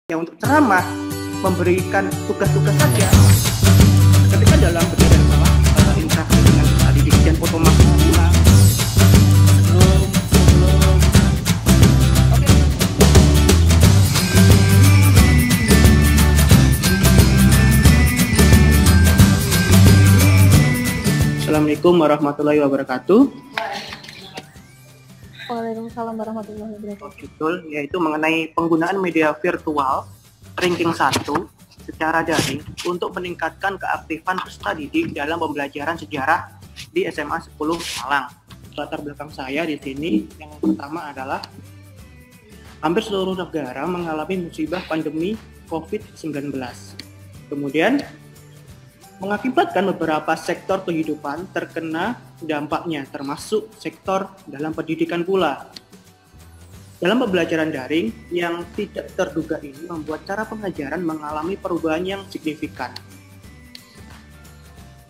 ya untuk ceramah, memberikan tugas-tugas saja. Ketika dalam berjalan salah interaksi dengan peserta didik dan otomatis pula Assalamualaikum warahmatullahi wabarakatuh. Waalaikumsalam warahmatullahi wabarakatuh. Betul, yaitu mengenai penggunaan media virtual ranking 1 secara daring untuk meningkatkan keaktifan peserta didik dalam pembelajaran sejarah di SMA 10 Malang. Latar belakang saya di sini yang pertama adalah hampir seluruh negara mengalami musibah pandemi COVID-19. Kemudian mengakibatkan beberapa sektor kehidupan terkena dampaknya, termasuk sektor dalam pendidikan pula. Dalam pembelajaran daring yang tidak terduga ini membuat cara pengajaran mengalami perubahan yang signifikan.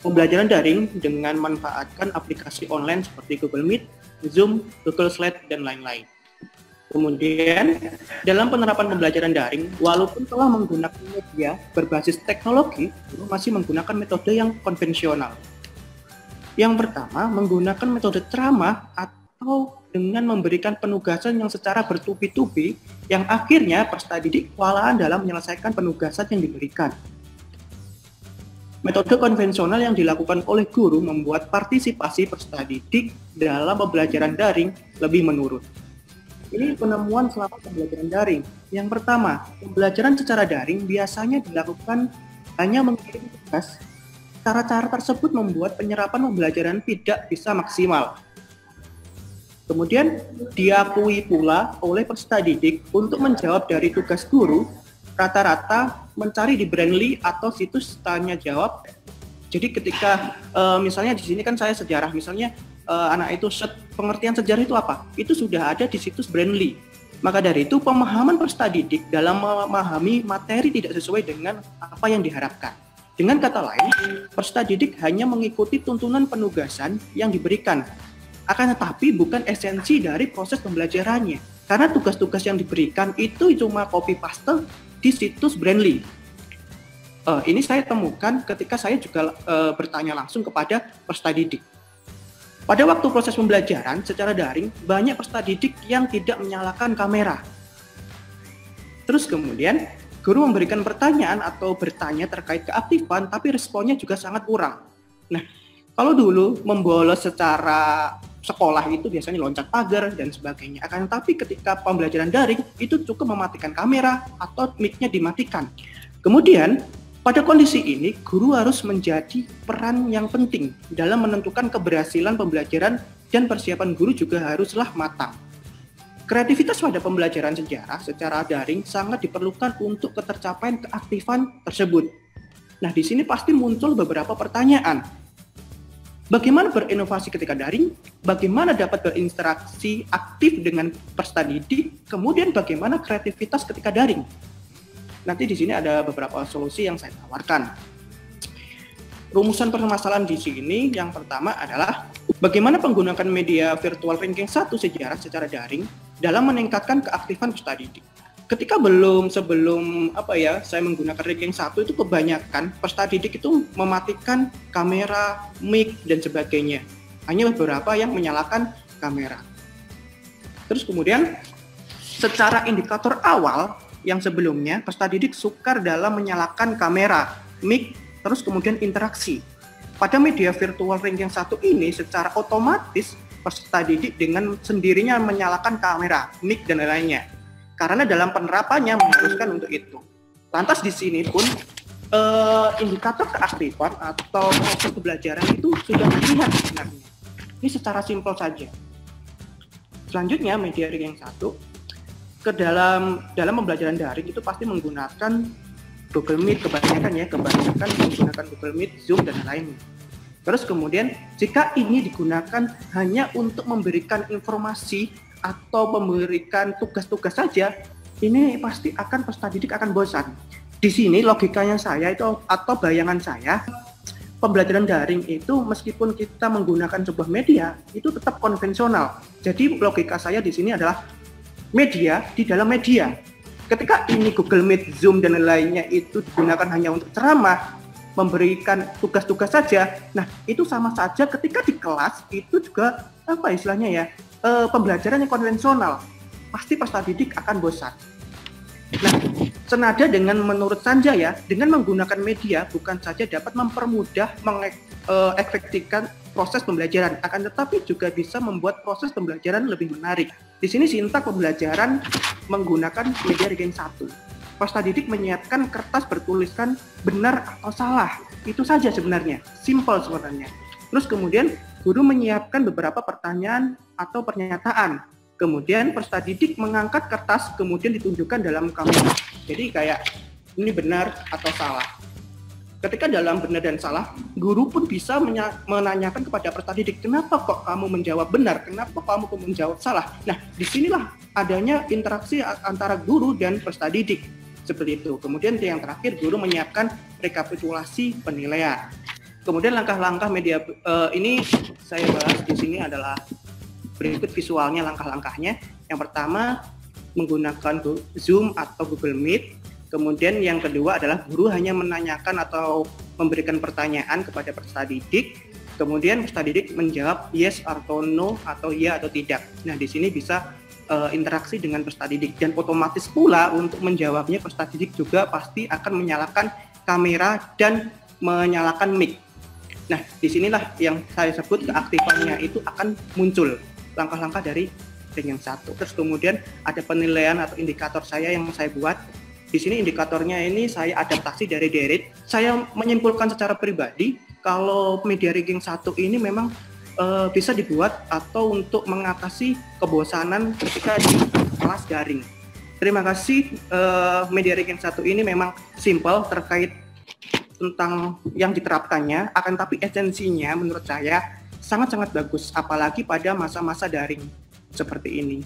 Pembelajaran daring dengan memanfaatkan aplikasi online seperti Google Meet, Zoom, Google Slide, dan lain-lain. Kemudian, dalam penerapan pembelajaran daring, walaupun telah menggunakan media berbasis teknologi, masih menggunakan metode yang konvensional. Yang pertama, menggunakan metode ceramah atau dengan memberikan penugasan yang secara bertubi-tubi, yang akhirnya peserta didik kewalahan dalam menyelesaikan penugasan yang diberikan. Metode konvensional yang dilakukan oleh guru membuat partisipasi peserta didik dalam pembelajaran daring lebih menurun. Ini penemuan selama pembelajaran daring. Yang pertama, pembelajaran secara daring biasanya dilakukan hanya mengirim tugas. Cara-cara tersebut membuat penyerapan pembelajaran tidak bisa maksimal. Kemudian, diakui pula oleh peserta didik untuk menjawab dari tugas guru, rata-rata mencari di Brainly atau situs tanya jawab. Jadi ketika misalnya di sini kan saya sejarah, misalnya anak itu pengertian sejarah itu apa? Itu sudah ada di situs Brainly. Maka dari itu pemahaman peserta didik dalam memahami materi tidak sesuai dengan apa yang diharapkan. Dengan kata lain, peserta didik hanya mengikuti tuntunan penugasan yang diberikan. Akan tetapi bukan esensi dari proses pembelajarannya. Karena tugas-tugas yang diberikan itu cuma copy paste di situs Brainly. Ini saya temukan ketika saya juga bertanya langsung kepada peserta didik. Pada waktu proses pembelajaran secara daring, banyak peserta didik yang tidak menyalakan kamera. Terus kemudian, guru memberikan pertanyaan atau bertanya terkait keaktifan, tapi responnya juga sangat kurang. Nah, kalau dulu membolos secara sekolah itu biasanya loncat pagar dan sebagainya. Akan tetapi ketika pembelajaran daring, itu cukup mematikan kamera atau mic-nya dimatikan. Kemudian, pada kondisi ini, guru harus menjadi peran yang penting dalam menentukan keberhasilan pembelajaran dan persiapan guru juga haruslah matang. Kreativitas pada pembelajaran sejarah secara daring sangat diperlukan untuk ketercapaian keaktifan tersebut. Nah, di sini pasti muncul beberapa pertanyaan. Bagaimana berinovasi ketika daring? Bagaimana dapat berinteraksi aktif dengan peserta didik? Kemudian bagaimana kreativitas ketika daring? Nanti di sini ada beberapa solusi yang saya tawarkan. Rumusan permasalahan di sini yang pertama adalah bagaimana menggunakan media virtual ranking 1 sejarah secara daring dalam meningkatkan keaktifan peserta didik. Ketika sebelum saya menggunakan ranking 1 itu kebanyakan peserta didik itu mematikan kamera, mic dan sebagainya. Hanya beberapa yang menyalakan kamera. Terus kemudian secara indikator awal yang sebelumnya, peserta didik sukar dalam menyalakan kamera, mic, terus kemudian interaksi. Pada media virtual ranking 1 ini, secara otomatis peserta didik dengan sendirinya menyalakan kamera, mic, dan lain-lainnya. Karena dalam penerapannya mengharuskan untuk itu. Lantas di sini pun, indikator keaktifan atau proses pembelajaran itu sudah terlihat sebenarnya. Ini secara simpel saja. Selanjutnya, media ranking 1, dalam pembelajaran daring itu pasti menggunakan Google Meet kebanyakan menggunakan Google Meet, Zoom dan lainnya. Terus kemudian jika ini digunakan hanya untuk memberikan informasi atau memberikan tugas-tugas saja, ini pasti peserta didik akan bosan. Di sini logikanya saya itu atau bayangan saya, pembelajaran daring itu meskipun kita menggunakan sebuah media itu tetap konvensional. Jadi logika saya di sini adalah media di dalam media. ketika ini Google Meet, Zoom dan lainnya itu digunakan hanya untuk ceramah, memberikan tugas-tugas saja, nah itu sama saja ketika di kelas itu juga apa istilahnya ya, pembelajaran yang konvensional, pasti peserta didik akan bosan. Nah, senada dengan menurut Sanjaya, dengan menggunakan media bukan saja dapat mempermudah mengefektifkan proses pembelajaran, akan tetapi juga bisa membuat proses pembelajaran lebih menarik. Di sini sintak pembelajaran menggunakan media ranking 1. Peserta didik menyiapkan kertas bertuliskan benar atau salah. Itu saja sebenarnya, simple sebenarnya. Terus kemudian guru menyiapkan beberapa pertanyaan atau pernyataan. Kemudian peserta didik mengangkat kertas, kemudian ditunjukkan dalam kamera. Jadi kayak ini benar atau salah. Ketika dalam benar dan salah, guru pun bisa menanyakan kepada peserta didik, kenapa kok kamu menjawab benar, kenapa kamu kok menjawab salah. Nah, disinilah adanya interaksi antara guru dan peserta didik. Seperti itu. Kemudian yang terakhir, guru menyiapkan rekapitulasi penilaian. Kemudian langkah-langkah media ini saya bahas di sini adalah berikut visualnya, langkah-langkahnya. Yang pertama, menggunakan Zoom atau Google Meet. Kemudian yang kedua adalah guru hanya menanyakan atau memberikan pertanyaan kepada peserta didik. Kemudian peserta didik menjawab yes atau no, atau ya atau tidak. Nah, di sini bisa interaksi dengan peserta didik. Dan otomatis pula untuk menjawabnya peserta didik juga pasti akan menyalakan kamera dan menyalakan mic. Nah, disinilah yang saya sebut keaktifannya itu akan muncul. Langkah-langkah dari ranking 1. Terus kemudian ada penilaian atau indikator saya yang saya buat. Di sini indikatornya ini saya adaptasi dari Derit. Saya menyimpulkan secara pribadi kalau media ranking 1 ini memang bisa dibuat atau untuk mengatasi kebosanan ketika di kelas daring. Terima kasih. Media ranking 1 ini memang simple terkait tentang yang diterapkannya, akan tapi esensinya menurut saya sangat-sangat bagus, apalagi pada masa-masa daring seperti ini.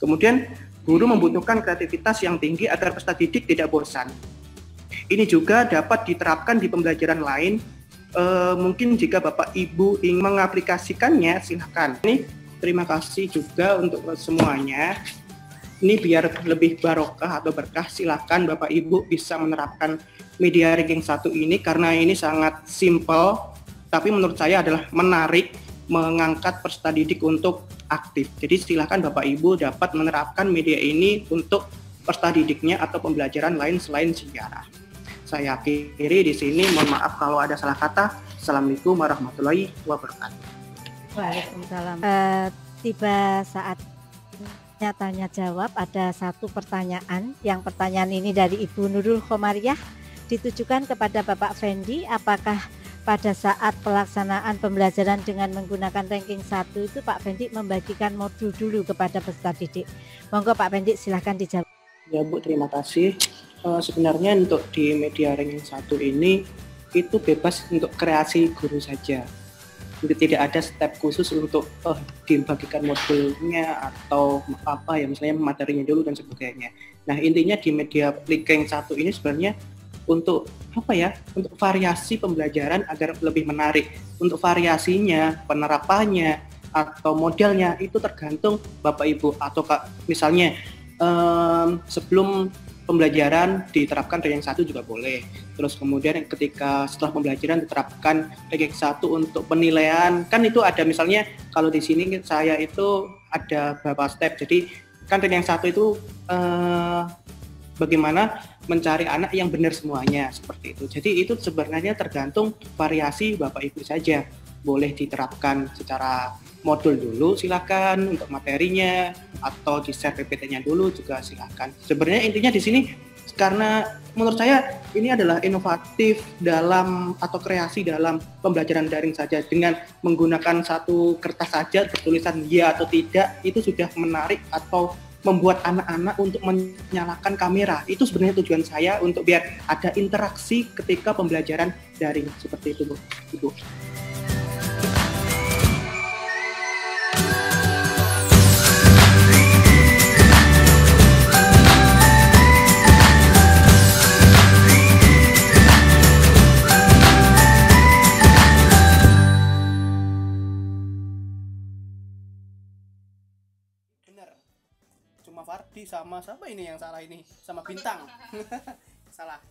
Kemudian, guru membutuhkan kreativitas yang tinggi agar peserta didik tidak bosan. Ini juga dapat diterapkan di pembelajaran lain. Mungkin jika Bapak Ibu ingin mengaplikasikannya, silakan. Ini terima kasih juga untuk semuanya. Ini biar lebih barokah atau berkah, silakan Bapak Ibu bisa menerapkan media ranking 1 ini karena ini sangat simple. Tapi menurut saya adalah menarik, mengangkat peserta didik untuk aktif. Jadi silakan Bapak Ibu dapat menerapkan media ini untuk peserta didiknya atau pembelajaran lain selain sejarah. Saya akhiri di sini. Mohon maaf kalau ada salah kata. Assalamualaikum warahmatullahi wabarakatuh. Waalaikumsalam. Tiba saatnya tanya jawab. Ada satu pertanyaan. Yang pertanyaan ini dari Ibu Nurul Khomariah ditujukan kepada Bapak Fendi. Apakah pada saat pelaksanaan pembelajaran dengan menggunakan ranking 1 itu Pak Fendi membagikan modul dulu kepada peserta didik? Monggo Pak Fendi silahkan dijawab. Ya Bu, terima kasih. Sebenarnya untuk di media ranking 1 ini itu bebas untuk kreasi guru saja. Tidak ada step khusus untuk dibagikan modulnya atau apa ya, misalnya materinya dulu dan sebagainya. Nah, intinya di media ranking 1 ini sebenarnya untuk apa ya? Untuk variasi pembelajaran agar lebih menarik. Untuk variasinya, penerapannya atau modelnya itu tergantung Bapak Ibu atau misalnya sebelum pembelajaran diterapkan ranking 1 juga boleh. Terus kemudian ketika setelah pembelajaran diterapkan ranking 1 untuk penilaian, kan itu ada misalnya kalau di sini saya itu ada beberapa step. Jadi kan ranking 1 itu bagaimana mencari anak yang benar semuanya seperti itu. Jadi itu sebenarnya tergantung variasi Bapak Ibu saja. Boleh diterapkan secara modul dulu silakan untuk materinya atau di share PPT-nya dulu juga silakan. Sebenarnya intinya di sini karena menurut saya ini adalah inovatif dalam atau kreasi dalam pembelajaran daring saja dengan menggunakan satu kertas saja bertulisan ya atau tidak itu sudah menarik atau membuat anak-anak untuk menyalakan kamera. Itu sebenarnya tujuan saya untuk biar ada interaksi ketika pembelajaran daring seperti itu, Bu. Ibu. Cuma Fardi sama siapa ini yang salah ini? Sama Bintang. Salah.